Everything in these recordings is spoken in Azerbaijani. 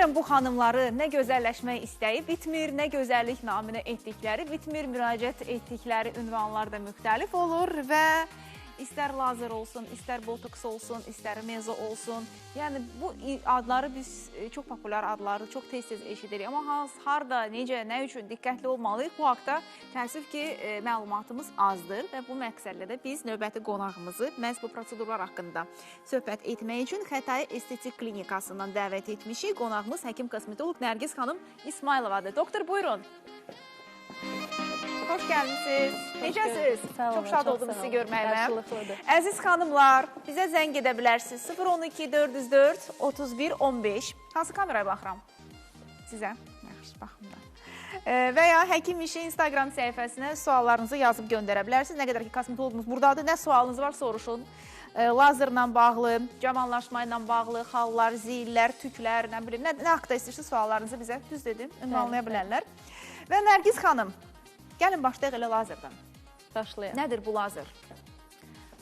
Bilmirəm bu xanımları nə gözəlləşmək istəyib bitmir, nə gözəllik naminə etdikləri bitmir, müraciət etdikləri ünvanlar da müxtəlif olur və istər lazer olsun, istər botoks olsun, istər mezo olsun. Yəni bu adları biz çox populyar adları çox tez-tez eşidirik. Amma harda, necə, nə üçün diqqətli olmalıyıq? Bu haqda təəssüf ki, məlumatımız azdır və bu məqsədlə də biz növbəti qonağımızı məhz bu prosedurlar haqqında söhbət etmək üçün Xətai Estetik Klinikasından dəvət etmişik. Qonağımız həkim kosmetolog Nərgiz xanım İsmayılovadır. Doktor, buyurun. Xoş gəlmişsiniz. Necəsiniz? Çox şad oldum sizi görməyimə. Əziz xanımlar, bizə zəng edə bilərsiniz. 012 404 31 15. Hansı kameraya baxıram? Sizə? Yaxşı, baxım da. Və ya Həkim İşi Instagram səhifəsinə suallarınızı yazıb göndərə bilərsiniz. Nə qədər ki, kosmetologumuz buradadır, nə sualınız var soruşun. Lazerlə bağlı, cavanlaşma ilə bağlı, xallar, zillər, tüklər, nə bilim, nə haqda istəyirsiniz suallarınızı bizə düz dedim, ünvanlaya bilərlər. Və Nərgiz xanım, gəlin başlayaq elə lazerdən. Başlayaq. Nədir bu lazer?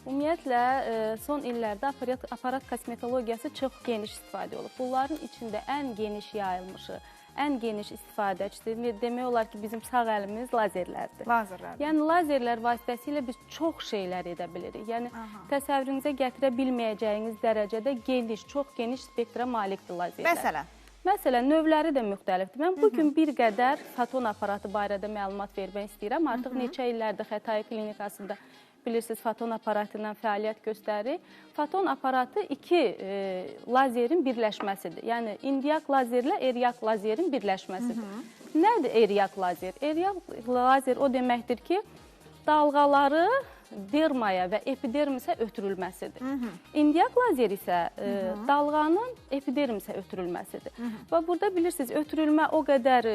Ümumiyyətlə, son illərdə aparat kosmetologiyası çox geniş istifadə olub. Bunların içində ən geniş yayılmışı, ən geniş istifadəçisi, demək olar ki, bizim sağ əlimiz lazerlərdir. Lazerlərdir. Yəni, lazerlər vasitəsilə biz çox şeylər edə bilirik. Yəni, təsəvvürünüzə gətirə bilməyəcəyiniz dərəcədə geniş, çox geniş spektra malikdir lazerlər. Məsələn, növləri də müxtəlifdir. Mən bugün bir qədər foton aparatı barədə məlumat vermək istəyirəm. Artıq neçə illərdir Xətai Klinikasında bilirsiniz, foton aparatı ilə fəaliyyət göstərir. Foton aparatı iki lazerin birləşməsidir. Yəni, indiyak lazerlə eryak lazerin birləşməsidir. Nədir eryak lazer? Eryak lazer o deməkdir ki, dalğaları dermaya və epidermisə ötürülməsidir. İndiyak lazer isə dalğanın epidermisə ötürülməsidir. Və burada bilirsiniz, ötürülmə o qədər,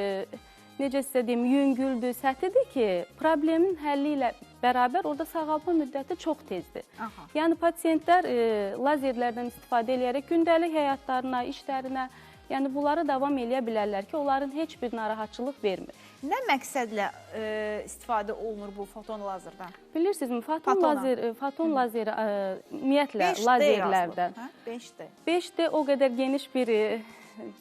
necə sizə deyim, yüngüldür, səthidir ki, problemin həlli ilə bərabər orada sağalma müddəti çox tezdir. Yəni, pasiyentlər lazerlərdən istifadə edərək gündəlik həyatlarına, işlərinə, yəni bunları davam edə bilərlər ki, onların heç bir narahatçılıq vermir. Nə məqsədlə istifadə olunur bu foton lazerdən? Bilirsinizmi, foton lazeri ümumiyyətlə lazerlərdən. 5D. 5D o qədər geniş bir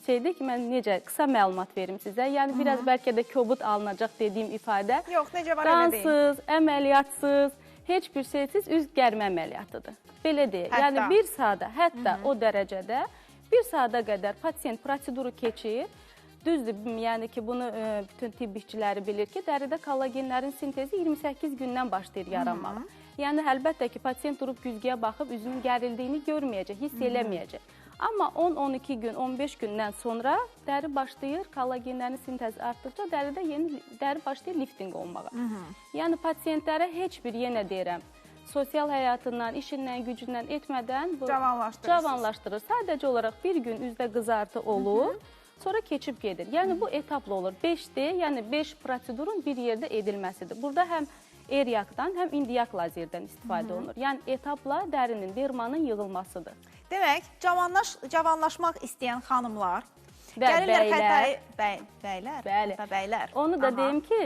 şeydir ki, mən necə qısa məlumat verim sizə. Yəni, biraz bəlkə də kobud alınacaq dediyim ifadə. Yox, necə var elə deyim. Qansız, əməliyyatsız, heç bir şeysiz üz gərmə əməliyyatıdır. Belə deyək. Yəni, bir saata, hətta o dərəcədə bir saata qədər pasiyent proseduru keçir. Düzdür, yəni ki, bunu bütün tibb işçiləri bilir ki, dəridə kollagenlərin sintezi 28 gündən başlayır yaranmağa. Yəni, əlbəttə ki, pasiyent durub güzgüyə baxıb üzünün gərildiyini görməyəcək, hiss eləməyəcək. Amma 10-12 gün, 15 gündən sonra dəri başlayır, kollagenlərin sintezi artdıqca dəridə yeni dəri başlayır lifting olmağa. Yəni, pasiyentlərə heç bir, yenə deyirəm, sosial həyatından, işindən, gücündən etmədən cavanlaşdırır. Sadəcə olaraq bir gün üzdə qızartı olur, sonra keçib gedir. Yəni, bu etaplı olur. 5D, yəni 5 prosedurun bir yerdə edilməsidir. Burada həm eryakdan, həm indiyak lazerdən istifadə olunur. Yəni, etapla dərinin, dermanın yığılmasıdır. Demək, cavanlaşmaq istəyən xanımlar, gəlirlər Xətai... Bəylər? Onu da deyim ki,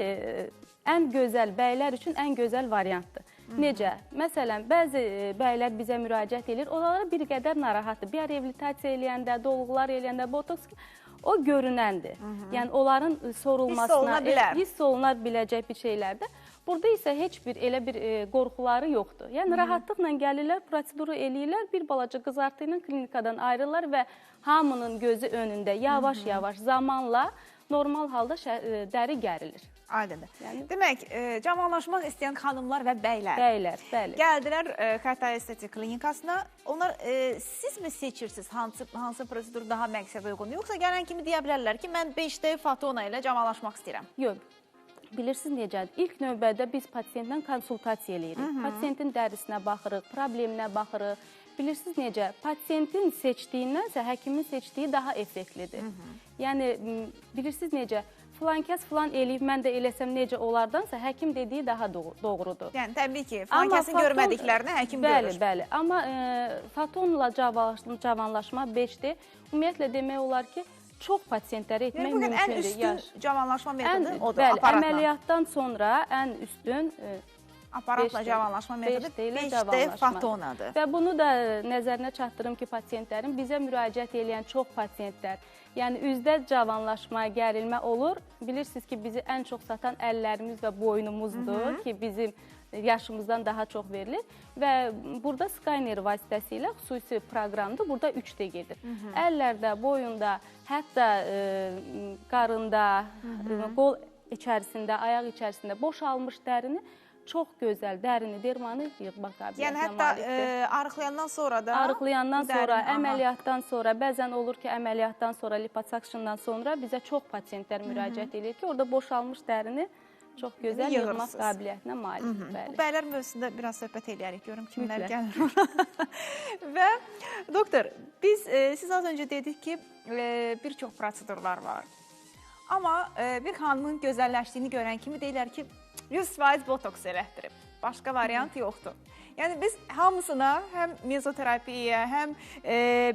ən gözəl, bəylər üçün ən gözəl variantdır. Necə? Məsələn, bəzi bəylər bizə müraciət edir, onlara bir qədər narahatdır. Bir reabilitasiya eləyəndə, dolğular eləyəndə, botoks, o görünəndir. Yəni, onların sorulmasına, hiss oluna biləcək bir şeylərdir. Burada isə heç bir elə bir qorxuları yoxdur. Yəni, rahatlıqla gəlirlər, proseduru eləyirlər, bir balaca qızartı ilə klinikadan ayrılırlar və hamının gözü önündə yavaş-yavaş zamanla normal halda dəri gərilir. Aydındır. Demək, cavanlaşmaq istəyən xanımlar və bəylər gəldilər Xətai Estetik Klinikasına. Onlar, siz mi seçirsiniz hansı prosedur daha məqsədə uyğundur? Yoxsa gələn kimi deyə bilərlər ki, mən 5D fotona ilə cavanlaşmaq istəyirəm? Yox. Bilirsiniz necədir? İlk növbədə biz pasiyentlə konsultasiya eləyirik. Pasiyentin dərisinə baxırıq, probleminə baxırıq. Bilirsiniz necə? Pasiyentin seçdiyindənsə həkimin seçdiyi daha effektlidir. Yəni, bilirsiniz necə? Filan kəs filan eləyib, mən də eləsəm necə olardansa, həkim dediyi daha doğrudur. Yəni, təbii ki, filan kəsin görmədiklərini həkim görür. Bəli, amma fotonla cavanlaşma 5D, ümumiyyətlə demək olar ki, çox pasiyentlərə etmək mümkündür. Ən üstün cavanlaşma metodu odur, aparatla. Əməliyyatdan sonra ən üstün Aparatla cavanlaşma metodu 5D Fatonadır. Və bunu da nəzərinə çatdırım ki, pasiyentlərin bizə müraciət edən çox pasiyentlər, yəni üzdə cavanlaşma, gərilmə olur. Bilirsiniz ki, bizi ən çox satan əllərimiz və boynumuzdur ki, bizim yaşımızdan daha çox verilir və burada skaner vasitəsilə xüsusi proqramdır, burada 3D gedir. Əllərdə, boyunda, hətta qarında, qol içərisində, ayaq içərisində boşalmış dərini çox gözəl, dərini, dermanı yığmaq qabiliyyətinə yəni, hətta arıqlayandan sonra da? Arıqlayandan sonra, əməliyyatdan sonra, bəzən olur ki, əməliyyatdan sonra, liposaksiyondan sonra bizə çox pasiyentlər müraciət edir ki, orada boşalmış dərini çox gözəl yığmaq qabiliyyətinə malikdir. Bu bəylər mövzusunda biraz söhbət eləyərik, görüm kimlər gəlir. Və doktor, siz az öncə dedik ki, bir çox prosedurlar var. Amma bir xanımın gözəlləşdiyini görən kimi deyirlər ki, 100% botoks elətdirib. Başqa variant yoxdur. Yəni, biz hamısına, həm mezoterapiyaya, həm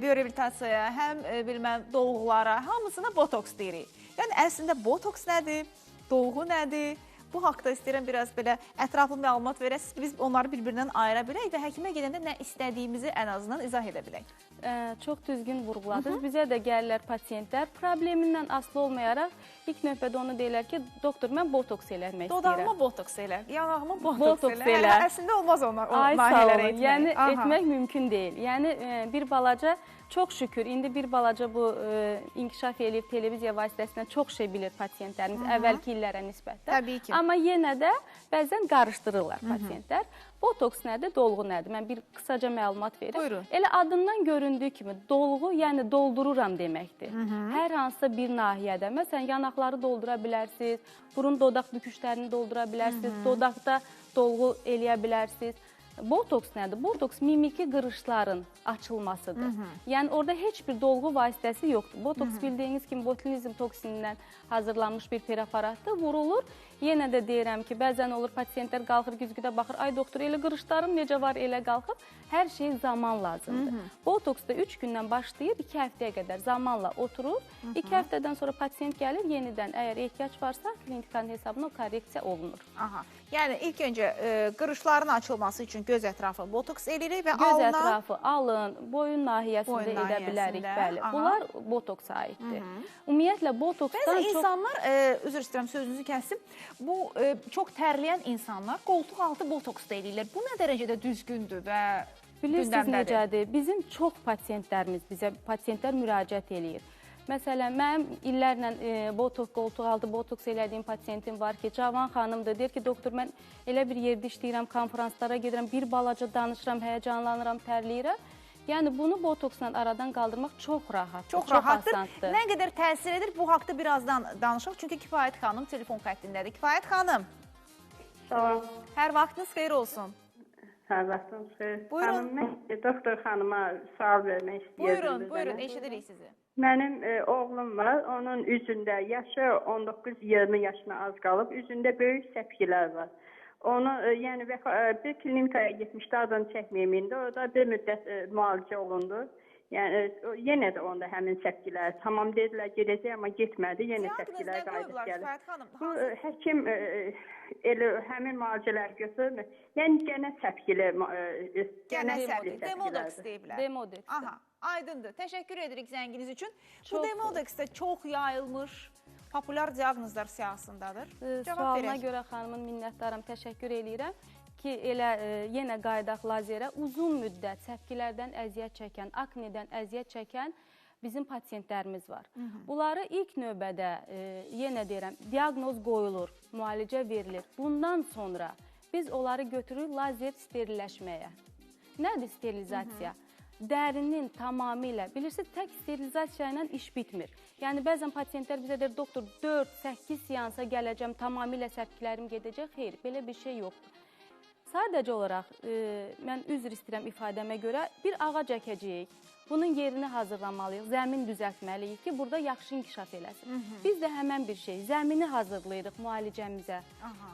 bioreabilitasiyaya, həm dolğulara, hamısına botoks deyirik. Yəni, əslində botoks nədir, dolğu nədir? Bu haqda istəyirəm biraz belə ətraflı məlumat verəsiniz ki, biz onları bir-birindən ayıra bilək və həkimə gedəndə nə istədiyimizi ən azından izah edə bilək. Çox düzgün vurğuladınız. Bizə də gəlirlər pasiyentlər problemindən asılı olmayaraq ilk növbədə onu deyirlər ki, doktor, mən botoks eləmək istəyirəm. Dodağıma botoks elə, yanağıma botoks elə. Əslində olmaz o nahiyələrə etmək. Yəni, etmək mümkün deyil. Yəni, bir balaca, çox şükür, indi bir balaca bu inkişaf eləyib televiziya vasitəsindən çox şey bilir pasiyentlərimiz əvvəlki illərə nisbətdə. Təbii ki. Amma yenə də bəzən qarışdırırlar pasiyentlər. Botoks nədir, dolğu nədir? Mən bir qısaca məlumat verim. Buyurun. Elə adından göründüyü kimi dolğu, yəni doldururam deməkdir. Hər hansısa bir nahiyədə, məsələn, yanaqları doldura bilərsiniz, burun dodaq büküşlərini doldura bilərsiniz, dodaqda dolğu eləyə bilərsiniz. Botoks nədir? Botoks mimiki qırışların açılmasıdır. Yəni, orada heç bir dolğu vasitəsi yoxdur. Botoks bildiyiniz kimi botulizm toksinindən hazırlanmış bir preparatdır, vurulur. Yenə də deyirəm ki, bəzən olur pasiyentlər qalxır, güzgüdə baxır, ay doktor, elə qırışlarım necə var, elə qalxıb. Hər şey zaman lazımdır. Botoks da 3 gündən başlayır, 2 həftəyə qədər zamanla oturur. 2 həftədən sonra pasiyent gəlir, yenidən əgər ehtiyac varsa, klinikanın hesabına o korreksiya olunur. Yəni, ilk öncə qırışların açılması üçün göz ətrafı botoks eləyirik və göz ətrafı, alın, boyun nahiyəsində edə bilərik. Bəli, bunlar botoksa aiddir. Ümumiyyətlə, botoksdan çox... İnsanlar, üzr istəyirəm, sözünüzü kəsdim, bu çox tərləyən insanlar qoltuq altı botoks da eləyirlər. Bu nə dərəcədə düzgündür və bilirsiniz necədir? Bizim çox pasiyentlərimiz, bizə pasiyentlər müraciət eləyir. Məsələn, mənim illərlə qoltuq altı botoks elədiyim pasiyentim var ki, cavan xanımdır, deyir ki, doktor, mən elə bir yerdə işləyirəm, konferanslara gedirəm, bir balaca danışıram, həyəcanlanıram, tərləyirəm. Yəni, bunu botoksla aradan qaldırmaq çox rahatdır, çox asandır. Nə qədər təsir edir, bu haqda birazdan danışaq. Çünki Kifayət xanım telefon xəttindədir. Kifayət xanım. Salam. Hər vaxtınız xeyir olsun. Hər vaxtınız xeyir. Buyurun. Mən doktor xanıma sual vermək istəyirdim. Buyurun, eşidirik sizi. Mənim oğlum var, onun üzündə yaşı 19-20 yaşına az qalıb, üzündə böyük səpkilər var. Onu, yəni, bir klinikaya getmişdi, adını çəkməyim indi, orada bir müddət müalicə olundu. Yəni, yenə də onda həmin səpkilər, tamam dedilər, gedəcək, amma getmədi, yenə səpkilər qayıdıb gəlir. Bu, həkim həmin müalicələr götürmür, yəni gənə səpkili, gənə səpkili, demodoks deyiblər. Demodoks. Aha, aydındır. Təşəkkür edirik zənginiz üçün. Bu demodoks da çox yayılmış, populyar diaqnozlar siyahısındadır. Sualına görə xanımın minnətdaram, təşəkkür edirəm ki, elə yenə qayıdaq lazerə uzun müddət səpkilərdən əziyyət çəkən, aknedən əziyyət çəkən bizim pasiyentlərimiz var. Bunları ilk növbədə, yenə deyirəm, diaqnoz qoyulur, müalicə verilir. Bundan sonra biz onları götürürük lazer sterilləşməyə. Nədir sterilizasiya? Dərinin tamamilə, bilirsiniz, tək sterilizasiya ilə iş bitmir. Yəni, bəzən pasiyentlər bizə deyir, doktor, 4-8 seansa gələcəm, tamamilə səpkilərim gedəcək. Xeyr, belə bir şey yoxdur. Sadəcə olaraq, mən üzr istəyirəm ifadəmə görə, bir ağac əkəcəyik. Bunun yerini hazırlamalıyıq, zəmin düzəltməliyik ki, burada yaxşı inkişaf eləsin. Biz də həmən bir şey, zəmini hazırlayırıq müalicəmizə.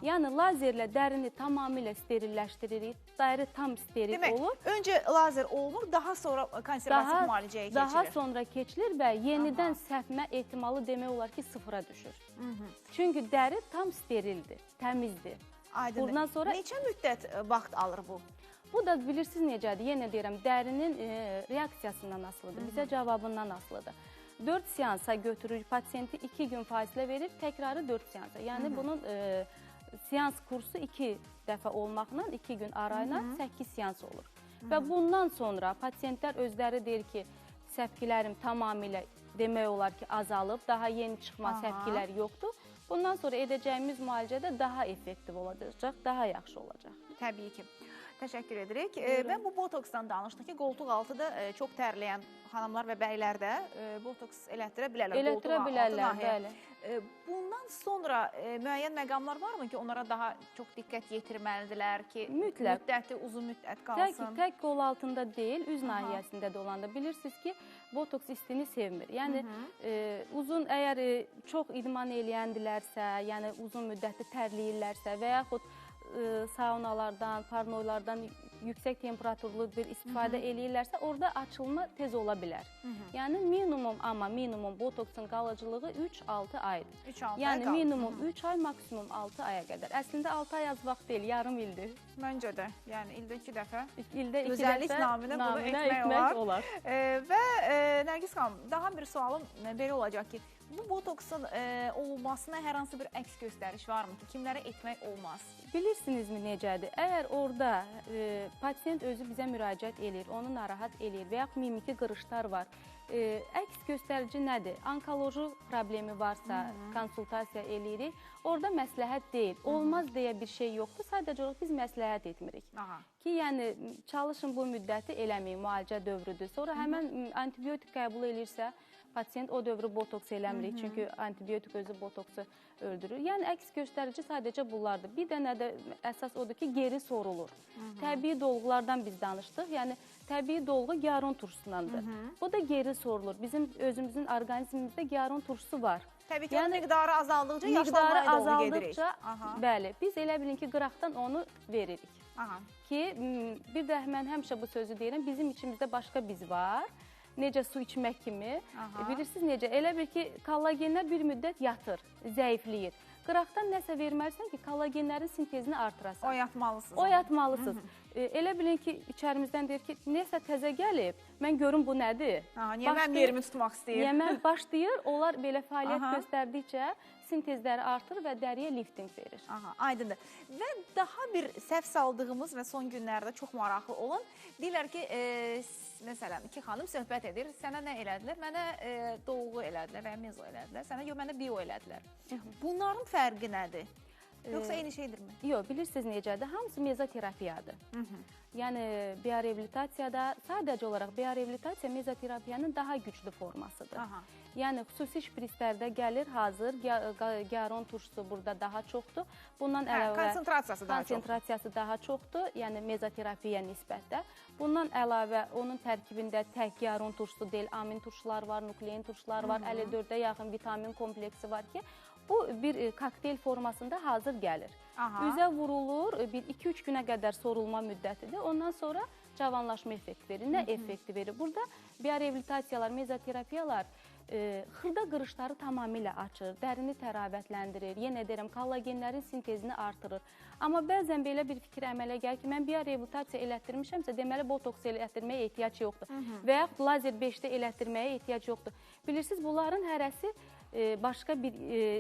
Yəni, lazerlə dərini tamamilə sterilləşdiririk, dəri tam steril olur. Demək, öncə lazer olunur, daha sonra konservativ müalicəyə keçilir. Daha sonra keçilir və yenidən səpmə ehtimalı demək olar ki, sıfıra düşür. Çünki dəri tam sterildir, təmizdir. Aydındır. Bundan sonra neçə müddət vaxt alır bu? Bu da bilirsiniz necədir? Yenə deyirəm, dərinin reaksiyasından asılıdır, bizə cavabından asılıdır. 4 seansa götürür, pasiyenti 2 gün fasilə verir, təkrarı 4 seansa. Yəni bunun seans kursu 2 dəfə olmaqla 2 gün arayla 8 seans olur. Və bundan sonra pasiyentlər özləri deyir ki, səpkilərim tamamilə demək olar ki, azalıb, daha yeni çıxma səpkilər yoxdur. Bundan sonra edəcəyimiz müalicədə daha effektiv olacaq, daha yaxşı olacaq. Təbii ki. Təşəkkür edirik. Və bu botoksdan danışdıq ki, qoltuq altında çox tərləyən xanımlar və bəylər də botoks elətdirə bilərlər. Elətdirə bilərlər, bəli. Bundan sonra müəyyən məqamlar varmı ki, onlara daha çox diqqət yetirməlidirlər ki, müddəti uzun müddət qalsın? Tək qol altında deyil, üz nahiyəsində də olanda bilirsiniz ki, botoks istini sevmir. Yəni, uzun, əgər çox idman eləyəndilərsə, yəni uzun müddətli tərləyirlərsə və yaxud saunalardan, parnoylardan yüksək temperaturlu bir istifadə eləyirlərsə, orada açılma tez ola bilər. Yəni, minimum botoksun qalıcılığı 3-6 aydır. 3-6 ay yəni, minimum 3 ay, maksimum 6 aya qədər. Əslində, 6 ay az vaxt deyil, yarım ildir. Məncə də. Yəni, ildə 2 dəfə. İldə 2 dəfə gözəllik naminə bunu etmək olar. Və Nərgiz xanım, daha bir sualım belə olacaq ki, bu botoksun olmasına hər hansı bir əks göstəriş varmı ki, kimlərə etmək olmaz? Bilirsinizmi necədir? Əgər orada pasiyent özü bizə müraciət eləyir, onu narahat eləyir və yaxud mimiki qırışlar var, əks göstərici nədir? Onkoloji problemi varsa, konsultasiya eləyirik, orada məsləhət deyil. Olmaz deyə bir şey yoxdur, sadəcə olaraq biz məsləhət etmirik. Ki, yəni, çalışın bu müddəti eləməyin, müalicə dövrüdür. Sonra həmən antibiotik qəbul eləyirsə, pasiyent o dövrü botoks eləmirik, çünki antibiotik özü botoksu öldürür. Yəni, əks göstərici sadəcə bunlardır. Bir dənə də əsas odur ki, geri sorulur. Təbii dolğulardan biz danışdıq, yəni təbii dolğu gyaron turşusundandır. Bu da geri sorulur. Bizim özümüzün orqanizmimizdə gyaron turşusu var. Təbii ki, yəni, miqdarı azaldıqca yaşlanmaya doğru gedirik. Bəli, biz elə bilin ki, qıraqdan onu veririk. Ki, bir də mən həmişə bu sözü deyirəm, bizim içimizdə başqa biz var. Necə su içmək kimi, bilirsiniz necə? Elə bir ki, kollagenlər bir müddət yatır, zəifləyir. Qıraqdan nəsə verməlisən ki, kollagenlərin sintezini artırasan. Oyatmalısınız. Oyatmalısınız. Elə bilin ki, içərimizdən deyir ki, nəsə təzə gəlib, mən görüm bu nədir? Niyə mən yerimi tutmaq istəyir? Niyə mən başlayır, onlar belə fəaliyyət göstərdikcə sintezləri artır və dəriyə lifting verir. Aydındır. Və daha bir səhv saldığımız və son günlərdə çox maraqlı olan, deyirlər ki, məsələn, iki xanım söhbət edir, sənə nə elədilər? Mənə dolğu elədilər və ya mezo elədilər, sənə yox, mənə bio elədilər. Bunların fərqi nədir? Yoxsa eyni şeydirmi? Yox, bilirsiniz necədir? Hamısı mezoterapiyadır. Yəni, bioreabilitasiyada sadəcə olaraq bioreabilitasiya mezoterapiyanın daha güclü formasıdır. Yəni, xüsusi şprislərdə gəlir, hazır, gyaron turşusu burada daha çoxdur. Bundan əlavə konsentrasiyası daha çoxdur, yəni mezoterapiya nisbətdə. Bundan əlavə onun tərkibində tək gyaron turşusu deyil, amin turşular var, nuklein turşular var, 54-ə yaxın vitamin kompleksi var ki, bu bir kokteyl formasında hazır gəlir. Üzə vurulur, 2-3 günə qədər sorulma müddətidir. Ondan sonra cavanlaşma effekti verir. Nə effekti verir? Burada bioreabilitasiyalar, mezoterapiyalar xırda qırışları tamamilə açır, dərini təravətləndirir, yenə deyirəm, kollagenlərin sintezini artırır. Amma bəzən belə bir fikir əmələ gəlir ki, mən bioreabilitasiya elətdirmişəmsə, deməli botoks elətdirməyə ehtiyac yoxdur və yaxud lazer 5-də elətdirməyə ehtiyac yoxdur. Bilirsiniz, bunların hərəsi başqa bir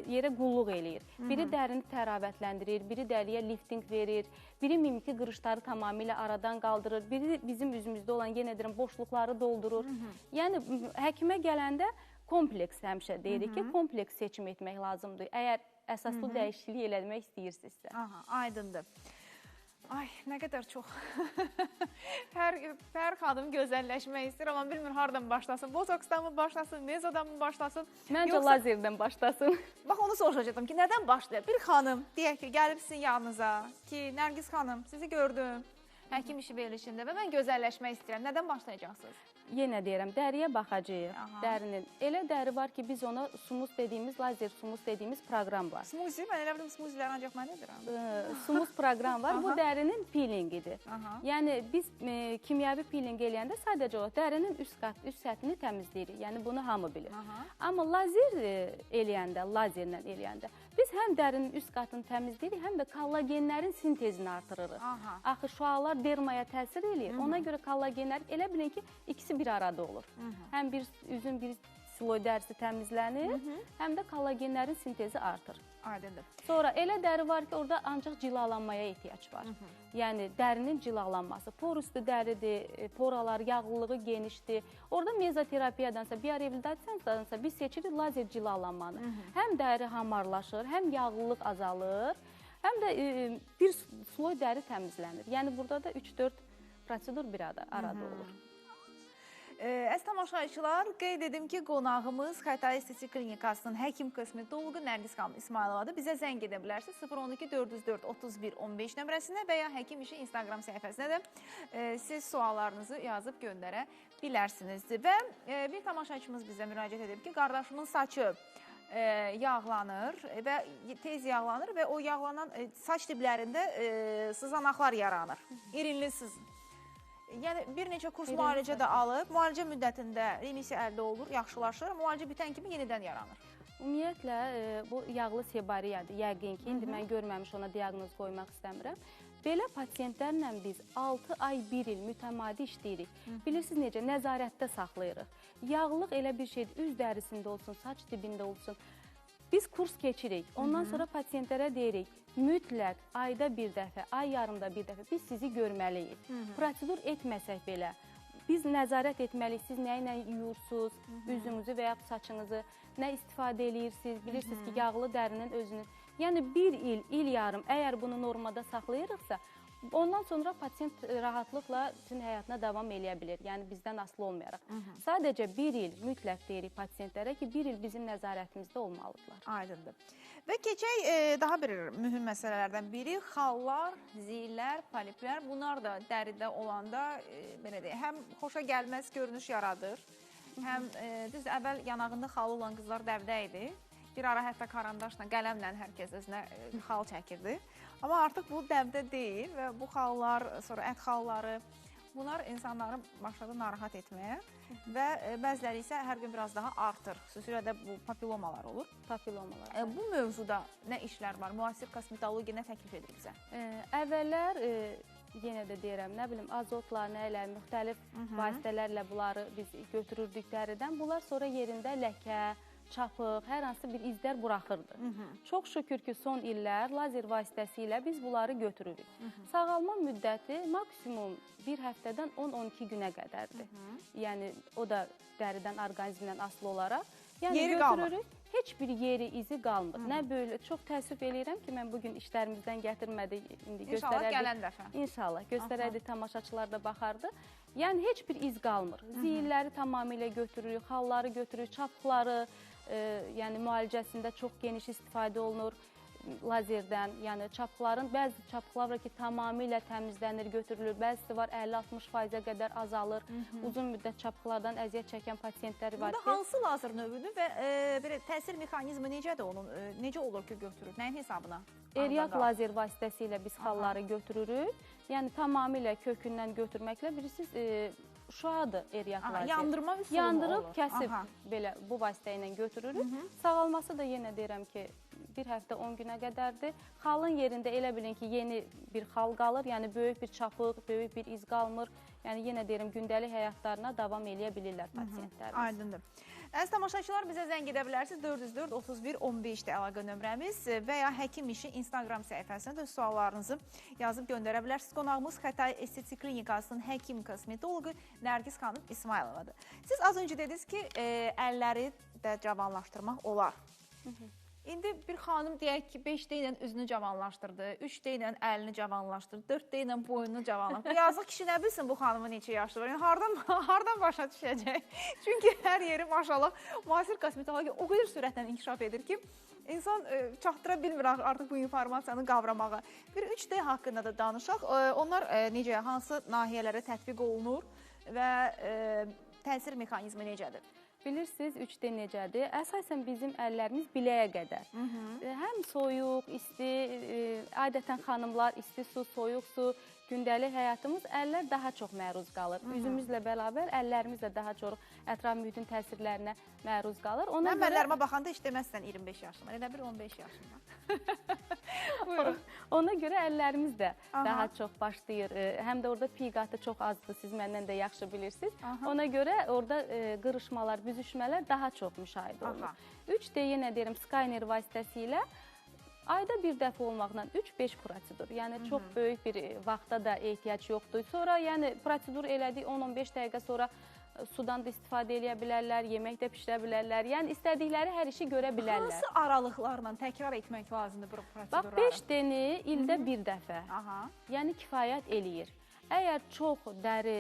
yerə qulluq eləyir. Biri dərini təravətləndirir, biri dəriyə lifting verir, biri mimiki qırışları tamamilə aradan qaldırır, biri bizim üzümüzdə olan, yenə deyirəm, boşluqları doldurur. Yəni, həkimə gələndə kompleks həmişə deyirik ki, kompleks seçim etmək lazımdır, əgər əsaslı dəyişiklik eləmək istəyirsinizsə. Aydındır. Ay, nə qədər çox. Hər xanım gözəlləşmək istəyir, amma bilmir haradan başlasın. Botoksdan mı başlasın, mezodan mı başlasın? Məncə lazerdən başlasın. Bax, onu soruşacaqdım ki, nədən başlayır? Bir xanım, deyək ki, gəlib sizin yanınıza ki, Nərgiz xanım, sizi gördüm həkim işi verilişində və mən gözəlləşmək istəyirəm. Nədən başlayacaqsınız? yenə deyirəm, dəriyə baxacağıq. Dərinin. Elə dəri var ki, biz ona sumuz dediyimiz, lazer sumuz dediyimiz proqram var. Smuzi, mən elə bilim smuziləri ancaq mən edirəm. Sumuz proqram var, bu dərinin peelingidir. Yəni, biz kimyəvi peeling eləyəndə sadəcə o dərinin üst səthini təmizləyirik. Yəni, bunu hamı bilir. Amma lazer eləyəndə, lazerlə eləyəndə, biz həm dərinin üst qatını təmizləyirik, həm də kollagenlərin sintezini artırırıq. Axı, şüalar dermaya təsir eləyir. Ona görə kollagenlər elə bilin ki, ikisi bir arada olur. Həm üzün bir siloy dərisi təmizlənir, həm də kollagenlərin sintezi artır. Aydındır. Sonra elə dəri var ki, orada ancaq cilalanmaya ehtiyac var. Yəni, dərinin cilalanması. Porüstü dəridir, poralar, yağlılığı genişdir. Orada mezoterapiyadansa, biorehabilitasiyadansa biz seçirik lazer cilalanmanı. Həm dəri hamarlaşır, həm yağlılıq azalır, həm də bir siloy dəri təmizlənir. Yəni, burada da 3-4 prosedur bir arada olur. Əziz tamaşaçılar, qeyd edim ki, qonağımız Xətai Estetik Klinikasının həkim kosmetoloqu Nərgiz xanım İsmayılovadır. Bizə zəng edə bilərsiniz 012 404 31 15 nömrəsinə və ya həkim işi Instagram səhifəsinə də siz suallarınızı yazıb göndərə bilərsiniz. Və bir tamaşaçımız bizə müraciət edib ki, qardaşımın saçı yağlanır və tez yağlanır və o yağlanan saç diblərində sızanaqlar yaranır. İrinli sızın. Yəni, bir neçə kurs müalicə də alıb, müalicə müddətində remisiya əldə olur, yaxşılaşır, müalicə bitən kimi yenidən yaranır. Ümumiyyətlə, bu yağlı sebariyadır. Yəqin ki, indi mən görməmiş ona diaqnoz qoymaq istəmirəm. Belə pasiyentlərlə biz 6 ay, 1 il mütəmadi işləyirik. Bilirsiniz necə, nəzarətdə saxlayırıq. Yağlıq elə bir şeydir, üz dərisində olsun, saç dibində olsun. Biz kurs keçirik, ondan sonra pasiyentlərə deyirik, mütləq ayda bir dəfə, ay yarımda bir dəfə biz sizi görməliyik. Prosedur etməsək belə, biz nəzarət etməliyik, siz nə ilə yuyursunuz, üzünüzü və ya saçınızı, nə istifadə edirsiniz, bilirsiniz ki, yağlı dərinin özünü. Yəni, bir il yarım, əgər bunu normada saxlayırıqsa, ondan sonra pasiyent rahatlıqla bütün həyatına davam eləyə bilir. Yəni, bizdən asılı olmayaraq. Sadəcə bir il mütləq deyirik pasiyentlərə ki, bir il bizim nəzarətimizdə olmalıdırlar. Aydındır. Və keçək daha bir mühüm məsələlərdən biri xallar, zillər, poliplər. Bunlar da dəridə olanda həm xoşa gəlməz görünüş yaradır, həm düz əvvəl yanağında xalı olan qızlar dəvdə idi. Bir ara hətta karandaşla, qələmlə hər kəs özünə xal çəkirdi. Amma artıq bu dəvdə deyil və bu xallar, sonra ət xalları, bunlar insanları başladı narahat etməyə və bəziləri isə hər gün biraz daha artır. Xüsusilə də bu papilomalar olur. Papilomalar. Bu mövzuda nə işlər var? Müasir kosmetologiya nə təklif edir bizə? Əvvəllər, yenə də deyirəm, nə bilim, azotla, nə ilə, müxtəlif vasitələrlə bunları biz götürürdük dəridən. Bunlar sonra yerində ləkə, çapıq, hər hansı bir izlər buraxırdı. Çox şükür ki, son illər lazer vasitəsilə biz bunları götürürük. Sağalma müddəti maksimum bir həftədən 10-12 günə qədərdir. Yəni, o da dəridən, orqanizmdən asılı olaraq. Yəni, götürürük, heç bir yeri, izi qalmır. Nə belə, çox təəssüf eləyirəm ki, mən bugün işlərimizdən gətirmədik, indi göstərərdik. İnşallah gələn dəfə. İnşallah, göstərərdik, tamaşaçılar da baxardı. Yəni, heç bir iz qalmır. Ziyilləri tamamilə götürürük, xalları götürürük, çapıqları, yəni müalicəsində çox geniş istifadə olunur lazerdən. Yəni çapıqların, bəzi çapıqlar var ki, tamamilə təmizlənir, götürülür. Bəzisi var 50-60%-ə qədər azalır. Uzun müddət çapıqlardan əziyyət çəkən pasiyentlər var ki. Burada hansı lazer növüdür və təsir mexanizmi necədir onun? Necə olur ki, götürür? Nəyin hesabına? Eriyak lazer vasitəsilə biz xalları götürürük. Yəni tamamilə kökündən götürməklə bilirsiniz, şuadır eriyak lazer. Yandırma üsulu yandırıb, kəsib belə bu vasitə ilə götürürük. Sağalması da yenə deyirəm ki, bir həftə 10 günə qədərdir. Xalın yerində elə bilin ki, yeni bir xal qalır. Yəni böyük bir çapıq, böyük bir iz qalmır. Yəni yenə deyirəm, gündəlik həyatlarına davam eləyə bilirlər pasiyentlərimiz. Aydındır. Əziz tamaşaçılar, bizə zəng edə bilərsiniz. 404 31 15-də əlaqə nömrəmiz və ya həkim işi Instagram səhifəsinə də suallarınızı yazıb göndərə bilərsiniz. Qonağımız Xətai Estetik Klinikasının həkim kosmetoloqu Nərgiz xanım İsmayılovadır. Siz az öncə dediniz ki, əlləri də cavanlaşdırmaq olar. İndi bir xanım deyək ki, 5D ilə üzünü cavanlaşdırdı, 3D ilə əlini cavanlaşdırdı, 4D ilə boynunu cavanlaşdırdı. Yazıq kişi nə bilsin bu xanımın neçə yaşı var? Yəni, hardan başa düşəcək? Çünki hər yeri maşallah müasir kosmetologiya o qədər sürətlə inkişaf edir ki, insan çatdıra bilmir artıq bu informasiyanı qavramağa. Bir 3D haqqında da danışaq. Onlar necə, hansı nahiyələrə tətbiq olunur və təsir mexanizmi necədir? Bilirsiniz, 3D necədir? Əsasən bizim əllərimiz biləyə qədər. Həm soyuq, isti, adətən xanımlar isti su, soyuq su, gündəlik həyatımız əllər daha çox məruz qalır. Üzümüzlə bərabər əllərimiz də daha çox ətraf mühitin təsirlərinə məruz qalır. Mən əllərimə baxanda heç deməzsən 25 yaşım, elə bir 15 yaşım. Buyurun. Ona görə əllərimiz də daha çox başlayır. Həm də orada pi qatı çox azdır, siz məndən də yaxşı bilirsiniz. Ona görə orada qırışmalar, büzüşmələr daha çox müşahidə olunur. 3D yenə deyirəm, Skyner vasitəsilə ayda bir dəfə olmaqla 3-5 prosedur. Yəni çox böyük bir vaxta da ehtiyac yoxdur. Sonra yəni prosedur elədik 10-15 dəqiqə sonra sudan da istifadə edə bilərlər, yemək də bişirə bilərlər. Yəni istədikləri hər işi görə bilərlər. Hansı aralıqlarla təkrar etmək lazımdır bu prosedurları? Bax 5D-ni ildə bir dəfə. Yəni kifayət eləyir. Əgər çox dəri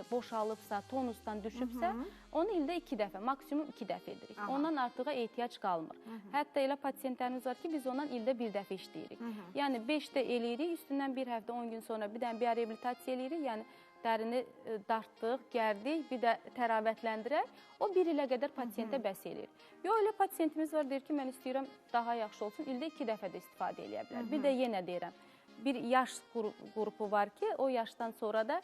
boşalıbsa, tonusdan düşübsə, onu ildə 2 dəfə, maksimum 2 dəfə edirik. Ondan artığa ehtiyac qalmır. Hətta elə pasiyentlərimiz var ki, biz ondan ildə bir dəfə işləyirik. Yəni 5D eləyirik, üstündən bir həftə 10 gün sonra bir dənə biorehabilitasiya eləyirik. Yəni dərini dartdıq, gərdik, bir də təravətləndirək. O 1 ilə qədər pasiyentə bəs eləyir. Yox, elə pasiyentimiz var, deyir ki, mən istəyirəm daha yaxşı olsun, ildə 2 dəfə də istifadə eləyə bilər. Bir də yenə deyirəm, bir yaş qrupu var ki, o yaşdan sonra da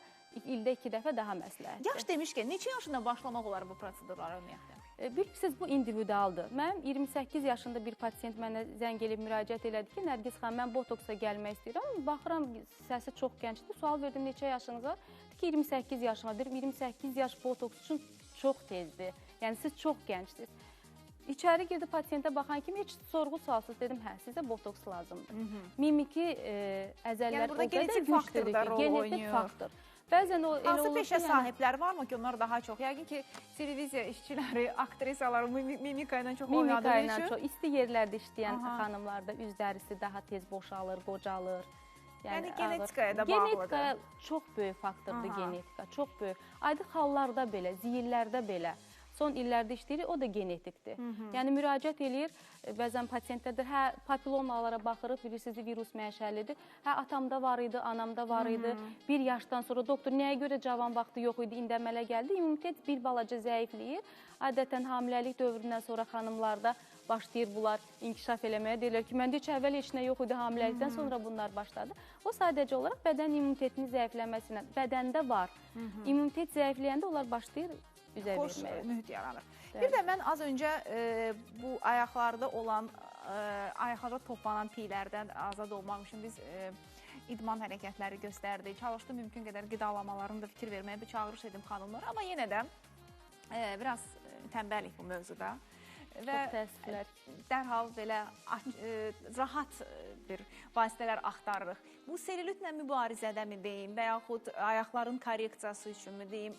ildə 2 dəfə daha məsləhətdir. Yaş demişkən, neçə yaşında başlamaq olar bu prosedurlara ümumiyyətlə? Bilirsiniz, bu individualdır. Mənim 28 yaşında bir pasiyent mənə zəng elib müraciət elədi ki, Nərgiz xanım, mən botoksa gəlmək istəyirəm. Baxıram, səsi çox gəncdir. Sual verdim, neçə yaşınız var? Dedi ki, 28 yaşım var. Dedim, 28 yaş botoks üçün çox tezdir. Yəni, siz çox gəncdiniz. İçəri girdi pasiyentə baxan kimi heç sorğu sualsız dedim, hə, sizə botoks lazımdır. Mimiki əzəllər o qədər güclüdür ki, genetik faktor. Bəzən o elə olur ki, hansı peşə sahibləri varmı ki, onlar daha çox? Yəqin ki, televiziya işçiləri, aktrisalar mimika ilə çox oynadığı üçün. Mimika ilə çox. İsti yerlərdə işləyən xanımlarda üz dərisi daha tez boşalır, qocalır. Yəni genetikaya da bağlıdır. Genetikaya çox böyük faktordur genetika, çox böyük. Aydın hallarda belə, ziyillərdə belə. Son illərdə işləyirik, o da genetikdir. Yəni, müraciət eləyir, bəzən pasiyentlərdir, hə, papilomalara baxırıq, bilirsiniz, virus mənşəlidir. Hə, atamda var idi, anamda var idi. Bir yaşdan sonra, doktor, nəyə görə cavan vaxtı yox idi, indi əmələ gəldi? İmmunitet bir balaca zəifləyir. Adətən hamiləlik dövründən sonra xanımlarda başlayır bunlar inkişaf eləməyə. Deyirlər ki, məndə heç əvvəl heç nə yox idi, hamiləlikdən sonra bunlar başladı. O sadəcə olaraq bədən immunitetinin zəifləməsilə, bədəndə var. İmmunitet zəifləyəndə onlar başlayır xoş mühit yaranır. Bir də mən az öncə bu ayaqlarda olan, ayaqlarda toplanan piylərdən azad olmaq üçün biz idman hərəkətləri göstərdik. Çalışdı mümkün qədər qidalamalarını da fikir verməyə bir çağırış edim xanımlara. Amma yenə də biraz tənbəllik bu mövzuda. Və dərhal belə rahat bir vasitələr axtarırıq. Bu selülitlə mübarizədəmi deyim və yaxud ayaqların korreksiyası üçünmü deyim?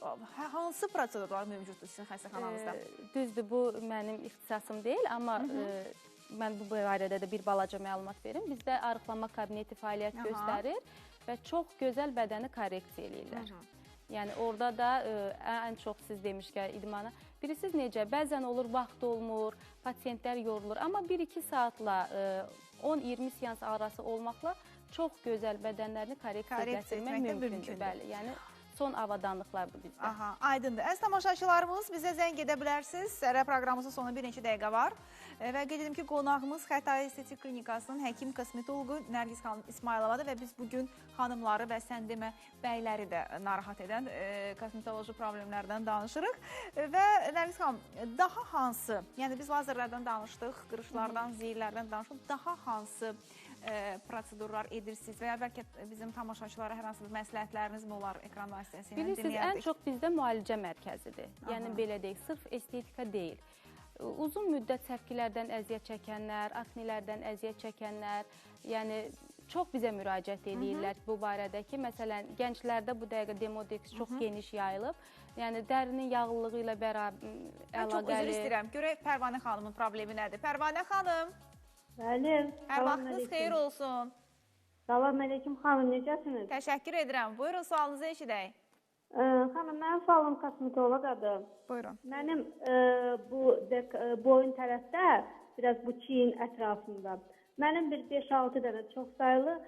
Hansı prosedurlar mövcuddur sizin xəstəxananızda? Düzdür, bu mənim ixtisasım deyil, amma mən bu barədə də bir balaca məlumat verim. Bizdə arıqlama kabineti fəaliyyət göstərir və çox gözəl bədəni korreksiya eləyirlər. Yəni, orada da ən çox siz demişkən idmana. Bilirsiniz necə, bəzən olur, vaxt olmur, pasiyentlər yorulur. Amma 1-2 saatla 10-20 seans arası olmaqla çox gözəl bədənlərini korreksiya gətirmək mümkündür. Bəli, yəni son avadanlıqlardır bizdə. Aha, aydındır. Əziz tamaşaçılarımız, bizə zəng edə bilərsiniz. Sərə proqramımızın sonu bir neçə dəqiqə var. Və qeyd edim ki, qonağımız Xətai Estetik Klinikasının həkim kosmetologu Nərgiz xanım İsmayılovadır və biz bugün xanımları və sən demə bəyləri də narahat edən kosmetoloji problemlərdən danışırıq. Və Nərgiz xanım, daha hansı, yəni biz lazerlərdən danışdıq, qırışlardan, ziyirlərdən danışdıq, daha hansı prosedurlar edirsiniz və ya bəlkə bizim tamaşaçılara hər hansı bir məsləhətləriniz mi olar ekran vasitəsilə dinləyərdik? Bilirsiniz, ən çox bizdə müalicə mərkəzidir. Yəni belə deyək, sırf estetika deyil. Uzun müddət səpkilərdən əziyyət çəkənlər, aknilərdən əziyyət çəkənlər, yəni çox bizə müraciət edirlər bu barədə ki, məsələn, gənclərdə bu dəqiqə Demodex çox geniş yayılıb. Yəni dərinin yağlılığı ilə bərabər əlaqəli. Mən çox üzr istəyirəm. Görək Pərvanə xanımın problemi nədir? Pərvanə xanım. Bəli. Hər vaxtınız xeyir olsun. Salam əleykum xanım, necəsiniz? Təşəkkür edirəm. Buyurun, sualınızı eşidək. Xanım, mənim sualım kosmetoloqadır. Buyurun. Mənim bu boyun tərəfdə, biraz bu çiyin ətrafında, mənim bir 5-6 dənə çox sayılı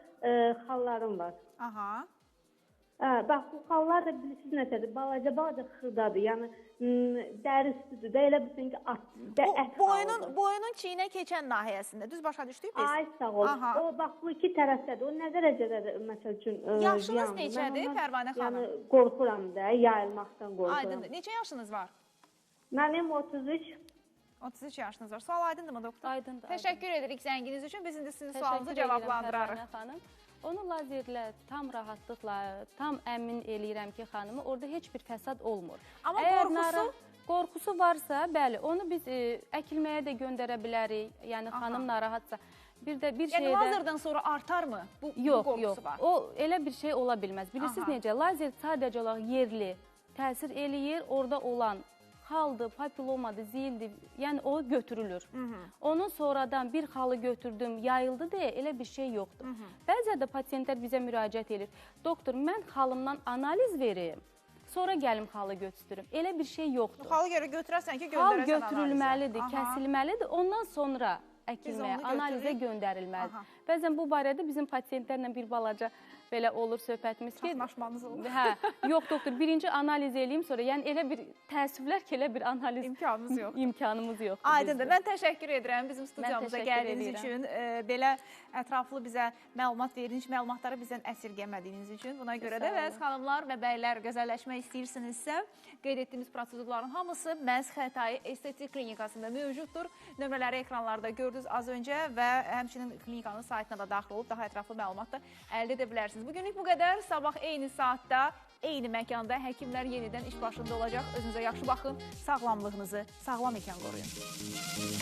xallarım var. Aha. Bax, bu xallar da bilirsiniz nəsədir, balaca xırdadır, yəni dəri üstüdür də, elə bilsin ki, ət xalıdır. Boynun çiyinə keçən nahiyəsində, düz başa düşdük biz? Ay, sağ ol. O, bax, bu iki tərəfdədir, o nə dərəcədədir, məsəl üçün, Yaşınız neçədir, Pərvanə xanım? Yəni, qorxuram da, yayılmaqdan qorxuram. Aydındır. Neçə yaşınız var? Mənim 33. 33 yaşınız var. Sual aydındır mı, doktor? Aydındır. Təşəkkür edirik zənginiz üçün. Biz indi sizin sualınızı cavablandırarıq. Onu lazerlə tam rahatlıqla, tam əmin eləyirəm ki, xanımı, orada heç bir fəsad olmur. Amma qorxusu varsa, bəli, onu biz əkilməyə də göndərə bilərik. Yəni, xanım narahatsa. Yəni, lazerdən sonra artarmı? Bu qorxusu var. O, elə bir şey ola bilməz. Bilirsiniz necə? Lazer sadəcə olaraq yerli təsir eləyir, orada olan xaldır, papilomadır, zildir, yəni o götürülür. Onun sonradan bir xalı götürdüm, yayıldı deyə elə bir şey yoxdur. Bəzən də pasiyentlər bizə müraciət edir. Doktor, mən xalımdan analiz verim, sonra gəlim xalı götürürüm. Elə bir şey yoxdur. Bu xalı götürərsən ki, göndərəsən analizə. Xal götürülməlidir, kəsilməlidir, ondan sonra əkilməyə, analizə göndərilməlidir. Bəzən bu barədə bizim pasiyentlərlə bir balaca belə olur söhbətimiz ki, çatlaşmanız olur. Hə, yox doktor, birinci analiz eləyim sonra, yəni elə bir təəssüflər ki, elə bir analiz imkanımız yoxdur. Aydındır. Mən təşəkkür edirəm bizim studiyamıza gəldiyiniz üçün, belə ətraflı bizə məlumat verdiyiniz, məlumatları bizdən əsirgəmədiyiniz üçün. Buna görə də bəs xanımlar və bəylər gözəlləşmək istəyirsinizsə, qeyd etdiyimiz prosedurların hamısı Məhz Xətai Estetik Klinikasında mövcuddur. Nömrələri ekranlarda gördünüz az öncə və həmçinin klinikanın saytına da daxil olub daha ətraflı məlumat da əldə edə bilərsiniz. Bugünlük bu qədər. Sabah eyni saatda, eyni məkanda həkimlər yenidən iş başında olacaq. Özünüzə yaxşı baxın, sağlamlığınızı sağlam ikən qoruyun.